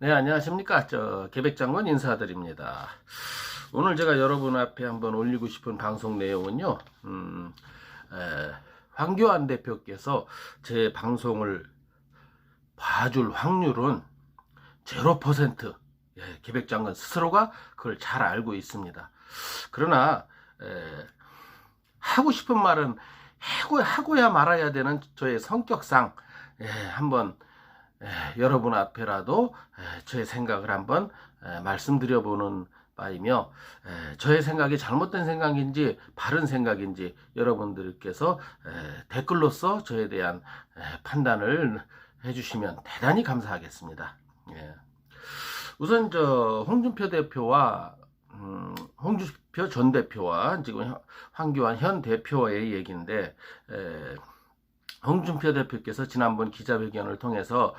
네, 안녕하십니까. 계백장군 인사드립니다. 오늘 제가 여러분 앞에 한번 올리고 싶은 방송 내용은요, 황교안 대표께서 제 방송을 봐줄 확률은 0%. 예, 계백장군 스스로가 그걸 잘 알고 있습니다. 그러나, 하고 싶은 말은 하고야 말아야 되는 저의 성격상, 한번 여러분 앞에라도 저의 생각을 한번 말씀드려보는 바이며, 저의 생각이 잘못된 생각인지 바른 생각인지 여러분들께서 댓글로서 저에 대한 판단을 해주시면 대단히 감사하겠습니다. 예. 우선 홍준표 대표와 홍준표 전 대표와 지금 황교안 현 대표의 얘기인데, 홍준표 대표께서 지난번 기자회견을 통해서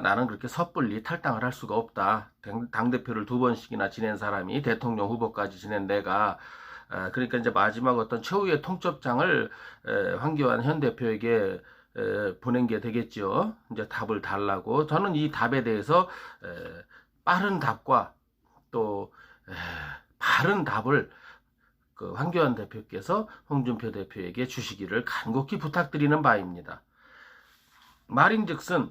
나는 그렇게 섣불리 탈당을 할 수가 없다. 당대표를 2번씩이나 지낸 사람이 대통령 후보까지 지낸 내가, 그러니까 이제 마지막 어떤 최후의 통첩장을 황교안 현 대표에게 보낸 게 되겠죠. 이제 답을 달라고. 저는 이 답에 대해서 빠른 답과 또 바른 답을 황교안 대표께서 홍준표 대표에게 주시기를 간곡히 부탁드리는 바입니다. 말인즉슨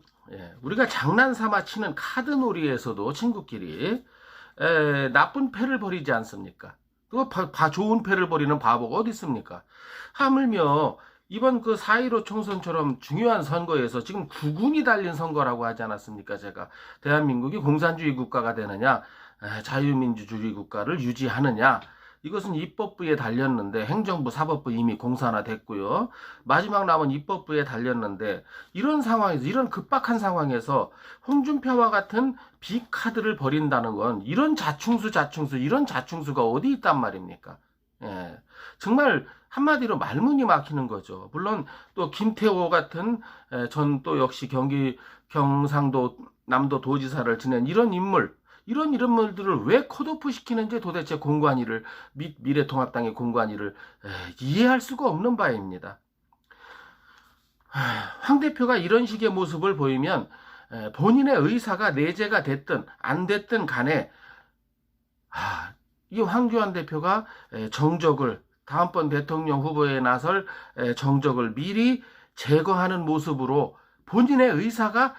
우리가 장난삼아 치는 카드놀이에서도 친구끼리 나쁜 패를 벌이지 않습니까? 또 좋은 패를 벌이는 바보가 어디 있습니까? 하물며 이번 4.15 총선처럼 중요한 선거에서 지금 구군이 달린 선거라고 하지 않았습니까? 제가 대한민국이 공산주의 국가가 되느냐, 자유민주주의 국가를 유지하느냐, 이것은 입법부에 달렸는데, 행정부, 사법부 이미 공산화 됐고요. 마지막 남은 입법부에 달렸는데, 이런 상황에서, 이런 급박한 상황에서 홍준표와 같은 빅카드를 벌인다는 건 이런 이런 자충수가 어디 있단 말입니까? 예, 정말 한마디로 말문이 막히는 거죠. 물론 또 김태호 같은 전 또 역시 경상도 남도 도지사를 지낸 이런 인물들을 왜 컷오프 시키는지 도대체 미래통합당의 공관위를 이해할 수가 없는 바입니다. 황 대표가 이런 식의 모습을 보이면 본인의 의사가 내재가 됐든 안 됐든 간에 이 황교안 대표가 다음번 대통령 후보에 나설 정적을 미리 제거하는 모습으로 본인의 의사가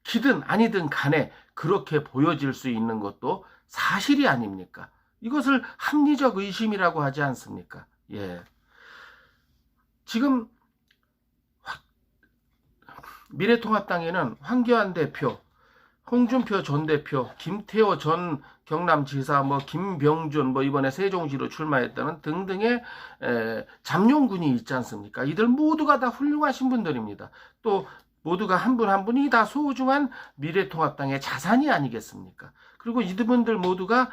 기든 아니든 간에 그렇게 보여질 수 있는 것도 사실이 아닙니까? 이것을 합리적 의심이라고 하지 않습니까? 예. 지금 미래통합당에는 황교안 대표, 홍준표 전 대표, 김태호 전 경남지사, 김병준, 이번에 세종시로 출마했다는 등등의 잠룡군이 있지 않습니까? 이들 모두가 다 훌륭하신 분들입니다. 또 모두가 한 분 한 분이 다 소중한 미래통합당의 자산이 아니겠습니까? 그리고 이분들 모두가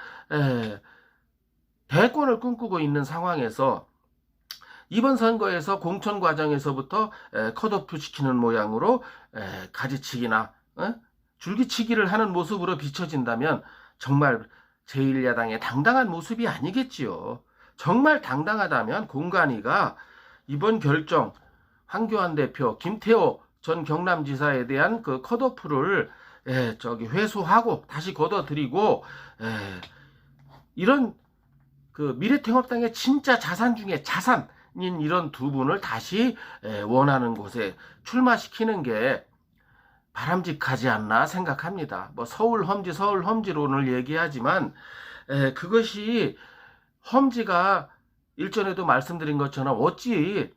대권을 꿈꾸고 있는 상황에서 이번 선거에서 공천 과정에서부터 컷오프 시키는 모양으로 가지치기나 줄기치기를 하는 모습으로 비춰진다면 정말 제1야당의 당당한 모습이 아니겠지요. 정말 당당하다면 공관위가 이번 결정, 황교안 대표, 김태호 전 경남지사에 대한 컷오프를 회수하고 다시 걷어들이고, 이런 미래통합당의 진짜 자산 중에 자산인 이런 두 분을 다시 원하는 곳에 출마시키는 게 바람직하지 않나 생각합니다. 서울 험지론을 얘기하지만 그것이 험지가 일전에도 말씀드린 것처럼 어찌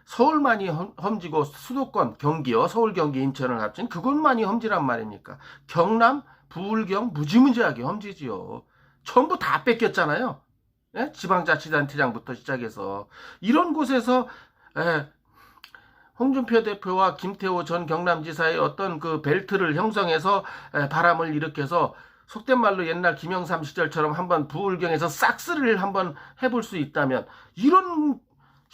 서울만이 험지고 수도권 경기요, 서울 경기 인천을 합친 그것만이 험지란 말입니까? 경남 부울경 무지무지하게 험지지요. 전부 다 뺏겼잖아요. 지방자치단체장부터 시작해서 이런 곳에서 홍준표 대표와 김태호 전 경남지사의 어떤 벨트를 형성해서 바람을 일으켜서 속된 말로 옛날 김영삼 시절처럼 한번 부울경에서 싹쓸이를 한번 해볼 수 있다면 이런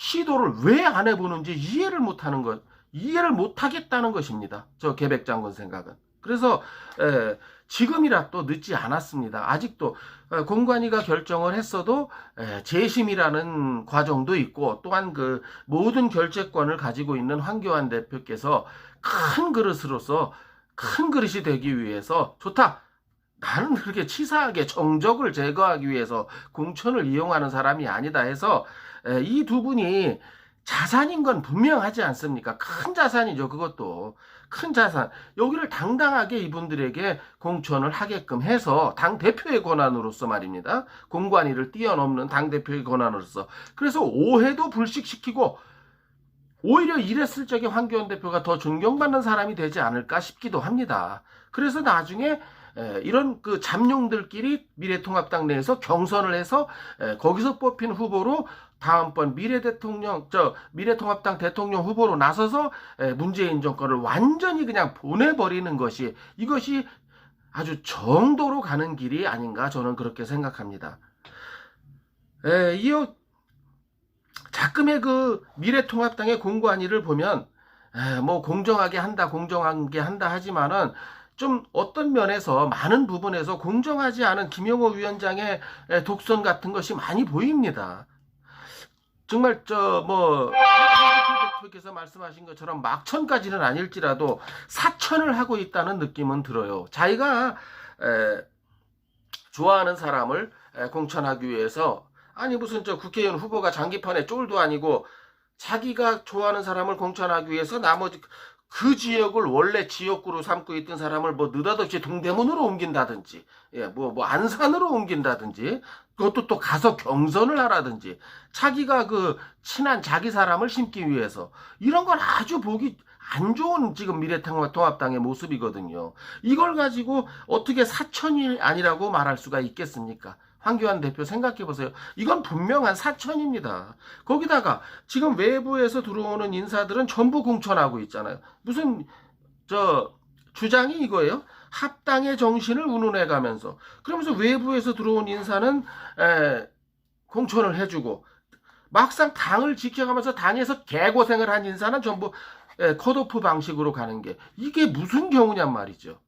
시도를 왜 안 해보는지 이해를 못하겠다는 것입니다. 저 계백장군 생각은. 그래서 지금이라도 늦지 않았습니다. 아직도 공관위가 결정을 했어도 재심이라는 과정도 있고, 또한 모든 결재권을 가지고 있는 황교안 대표께서 큰 그릇으로서 큰 그릇이 되기 위해서 좋다. 나는 그렇게 치사하게 정적을 제거하기 위해서 공천을 이용하는 사람이 아니다 해서 이 두 분이 자산인 건 분명하지 않습니까? 큰 자산이죠. 그것도 큰 자산. 여기를 당당하게 이분들에게 공천을 하게끔 해서 당대표의 권한으로서 말입니다. 공관위를 뛰어넘는 당대표의 권한으로서. 그래서 오해도 불식시키고 오히려 이랬을 적에 황교안 대표가 더 존경받는 사람이 되지 않을까 싶기도 합니다. 그래서 나중에 이런 그 잠룡들끼리 미래통합당 내에서 경선을 해서 거기서 뽑힌 후보로 다음번 미래통합당 대통령 후보로 나서서 문재인 정권을 완전히 그냥 보내버리는 것이 이것이 아주 정도로 가는 길이 아닌가 저는 그렇게 생각합니다. 이어 자금의 그 미래통합당의 공관위를 보면 뭐 공정하게 한다 하지만은 좀 어떤 면에서 많은 부분에서 공정하지 않은 김영호 위원장의 독선 같은 것이 많이 보입니다. 정말 대표께서 말씀하신 것처럼 막천까지는 아닐지라도 사천을 하고 있다는 느낌은 들어요. 자기가 좋아하는 사람을 공천하기 위해서 아니 무슨 국회의원 후보가 장기판에 쫄도 아니고 자기가 좋아하는 사람을 공천하기 위해서 나머지 그 지역을 원래 지역구로 삼고 있던 사람을 뭐 느닷없이 동대문으로 옮긴다든지 뭐 안산으로 옮긴다든지 그것도 또 가서 경선을 하라든지 자기가 그 친한 자기 사람을 심기 위해서 이런 건 아주 보기 안 좋은 지금 미래통합당의 모습이거든요. 이걸 가지고 어떻게 사천이 아니라고 말할 수가 있겠습니까? 황교안 대표 생각해보세요. 이건 분명한 사천입니다. 거기다가 지금 외부에서 들어오는 인사들은 전부 공천하고 있잖아요. 무슨 주장이 이거예요. 합당의 정신을 운운해가면서 그러면서 외부에서 들어온 인사는 공천을 해주고 막상 당을 지켜가면서 당에서 개고생을 한 인사는 전부 컷오프 방식으로 가는 게 이게 무슨 경우냔 말이죠.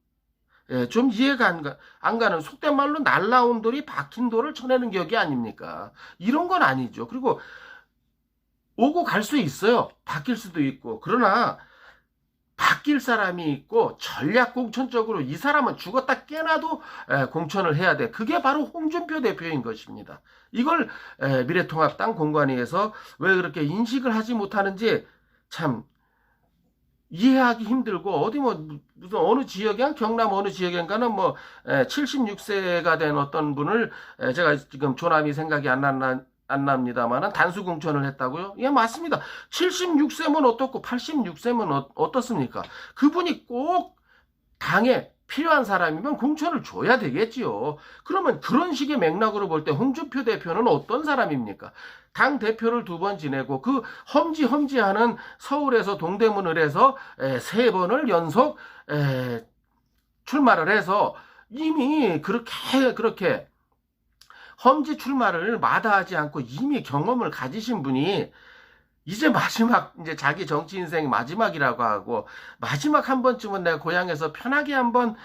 좀 이해가 안 가는 속된 말로 날라온 돌이 박힌 돌을 쳐내는 격이 아닙니까? 이런 건 아니죠. 그리고 오고 갈 수 있어요. 바뀔 수도 있고. 그러나 바뀔 사람이 있고 전략 공천적으로 이 사람은 죽었다 깨나도 공천을 해야 돼. 그게 바로 홍준표 대표인 것입니다. 이걸 미래통합당 공관위에서 왜 그렇게 인식을 하지 못하는지 참 이해하기 힘들고 어디 무슨 어느 지역에 경남 어느 지역인가는 76세가 된 어떤 분을 제가 지금 조남이 생각이 안 납니다만은 단수 공천을 했다고요? 예, 맞습니다. 76세면 어떻고 86세면 어떻습니까? 그분이 꼭 당에 필요한 사람이면 공천을 줘야 되겠지요. 그러면 그런 식의 맥락으로 볼 때 홍준표 대표는 어떤 사람입니까? 당 대표를 2번 지내고 그 험지하는 서울에서 동대문을 해서 3번을 연속 출마를 해서 이미 그렇게 험지 출마를 마다하지 않고 이미 경험을 가지신 분이 이제 마지막 이제 자기 정치 인생 마지막이라고 하고 마지막 한 번쯤은 내가 고향에서 편하게 한번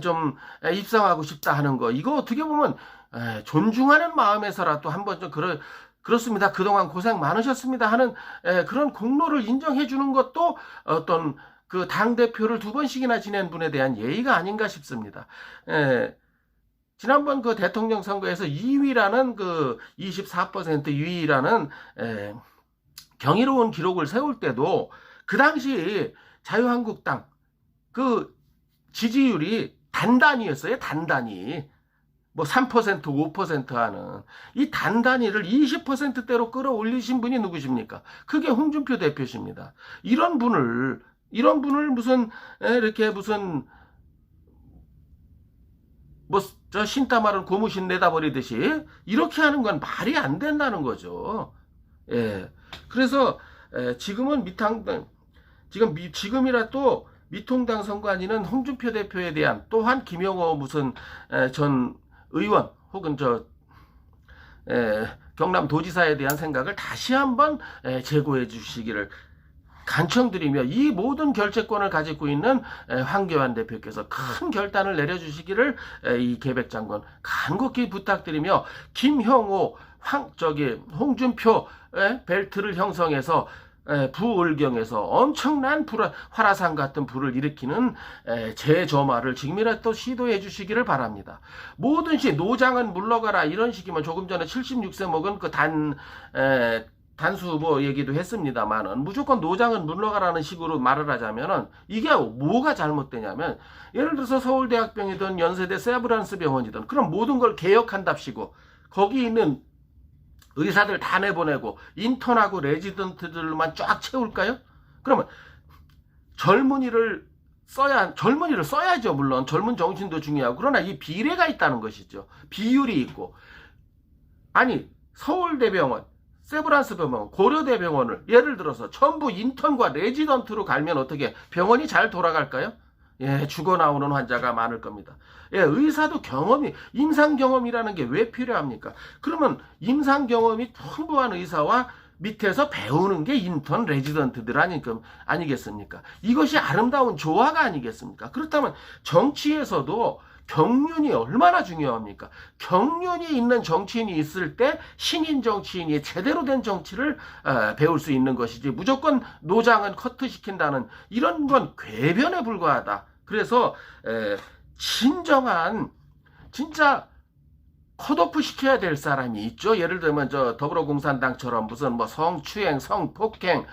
좀 입성하고 싶다 하는 거 이거 어떻게 보면 존중하는 마음에서라도 한번 좀 그렇습니다. 그동안 고생 많으셨습니다 하는 그런 공로를 인정해 주는 것도 어떤 그 당대표를 2번씩이나 지낸 분에 대한 예의가 아닌가 싶습니다. 지난번 그 대통령 선거에서 2위라는 그 24% 2위라는 경이로운 기록을 세울 때도 그 당시 자유한국당 그 지지율이 단단히였어요. 단단히. 3%, 5% 하는 이 단단히를 20%대로 끌어올리신 분이 누구십니까? 그게 홍준표 대표십니다. 이런 분을 무슨 이렇게 무슨 신따말은 고무신 내다버리듯이 이렇게 하는 건 말이 안 된다는 거죠. 그래서 지금은 지금이라 또 미통당 선관위는 홍준표 대표에 대한 또한 김영호 무슨 전 의원 혹은 경남도지사에 대한 생각을 다시 한번 재고해 주시기를 간청드리며 이 모든 결재권을 가지고 있는 황교안 대표께서 큰 결단을 내려주시기를 이 계백장관 간곡히 부탁드리며 김형호 홍준표 벨트를 형성해서 부을경에서 엄청난 화라산 같은 불을 일으키는 재점화를 지금이라도 또 시도해 주시기를 바랍니다. 뭐든지 노장은 물러가라 이런 식이면 조금 전에 76세 먹은 그 단수 후보 얘기도 했습니다만은 무조건 노장은 물러가라는 식으로 말을 하자면은 이게 뭐가 잘못되냐면 예를 들어서 서울대학병이든 연세대 세브란스 병원이든 그럼 모든 걸 개혁한답시고 거기 있는 의사들 다 내보내고 인턴하고 레지던트들만 쫙 채울까요? 그러면 젊은이를 써야죠. 물론 젊은 정신도 중요하고 그러나 이 비례가 있다는 것이죠. 비율이 있고 아니 서울대병원 세브란스 병원, 고려대병원을 예를 들어서 전부 인턴과 레지던트로 갈면 어떻게 병원이 잘 돌아갈까요? 예, 죽어 나오는 환자가 많을 겁니다. 예, 의사도 임상 경험이라는 게 왜 필요합니까? 그러면 임상 경험이 풍부한 의사와 밑에서 배우는 게 인턴, 레지던트들 아니겠습니까? 이것이 아름다운 조화가 아니겠습니까? 그렇다면 정치에서도 경륜이 얼마나 중요합니까? 경륜이 있는 정치인이 있을 때 신인 정치인이 제대로 된 정치를 배울 수 있는 것이지 무조건 노장은 커트시킨다는 이런 건 궤변에 불과하다. 그래서 진정한 진짜 컷오프 시켜야 될 사람이 있죠. 예를 들면 저 더불어공산당처럼 무슨 뭐 성추행, 성폭행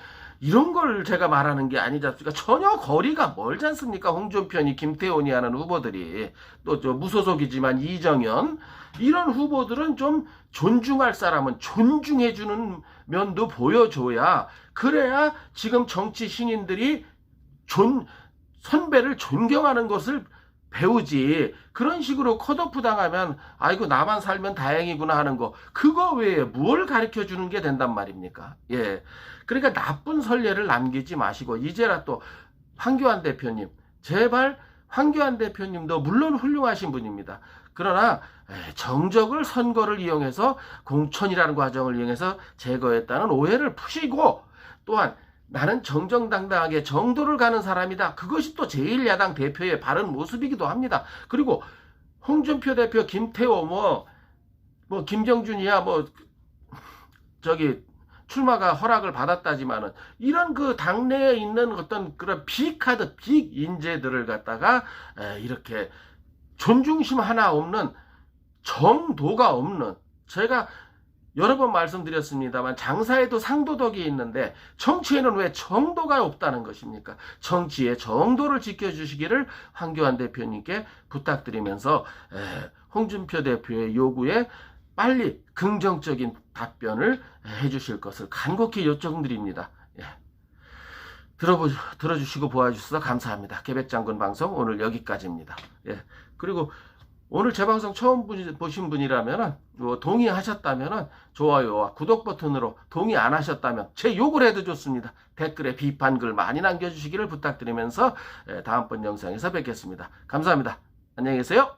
이런 걸 제가 말하는 게 아니지 않습니까? 전혀 거리가 멀지 않습니까? 홍준표니 김태훈이 하는 후보들이 또 저 무소속이지만 이정현 이런 후보들은 좀 존중할 사람은 존중해주는 면도 보여줘야 그래야 지금 정치 신인들이 선배를 존경하는 것을 배우지 그런 식으로 컷오프 당하면 아이고 나만 살면 다행이구나 하는 거 그거 외에 뭘 가르쳐 주는 게 된단 말입니까? 예, 그러니까 나쁜 선례를 남기지 마시고 이제라 또 황교안 대표님 제발 황교안 대표님도 물론 훌륭하신 분입니다. 그러나 정적을 선거를 이용해서 공천이라는 과정을 이용해서 제거했다는 오해를 푸시고 또한 나는 정정당당하게 정도를 가는 사람이다. 그것이 또 제1야당 대표의 바른 모습이기도 합니다. 그리고 홍준표 대표, 김태호, 뭐 김정준이야, 출마가 허락을 받았다지만은 이런 그 당내에 있는 어떤 그런 빅카드, 빅 인재들을 갖다가 이렇게 존중심 하나 없는 정도가 없는 제가 여러 번 말씀드렸습니다만 장사에도 상도덕이 있는데 정치에는 왜 정도가 없다는 것입니까? 정치의 정도를 지켜주시기를 황교안 대표님께 부탁드리면서 홍준표 대표의 요구에 빨리 긍정적인 답변을 해주실 것을 간곡히 요청드립니다. 예. 들어주시고 보아주셔서 감사합니다. 개백장군 방송 오늘 여기까지입니다. 예. 그리고 오늘 제 방송 처음 보신 분이라면 동의하셨다면 좋아요와 구독 버튼으로 동의 안 하셨다면 제 욕을 해도 좋습니다. 댓글에 비판글 많이 남겨주시기를 부탁드리면서 다음번 영상에서 뵙겠습니다. 감사합니다. 안녕히 계세요.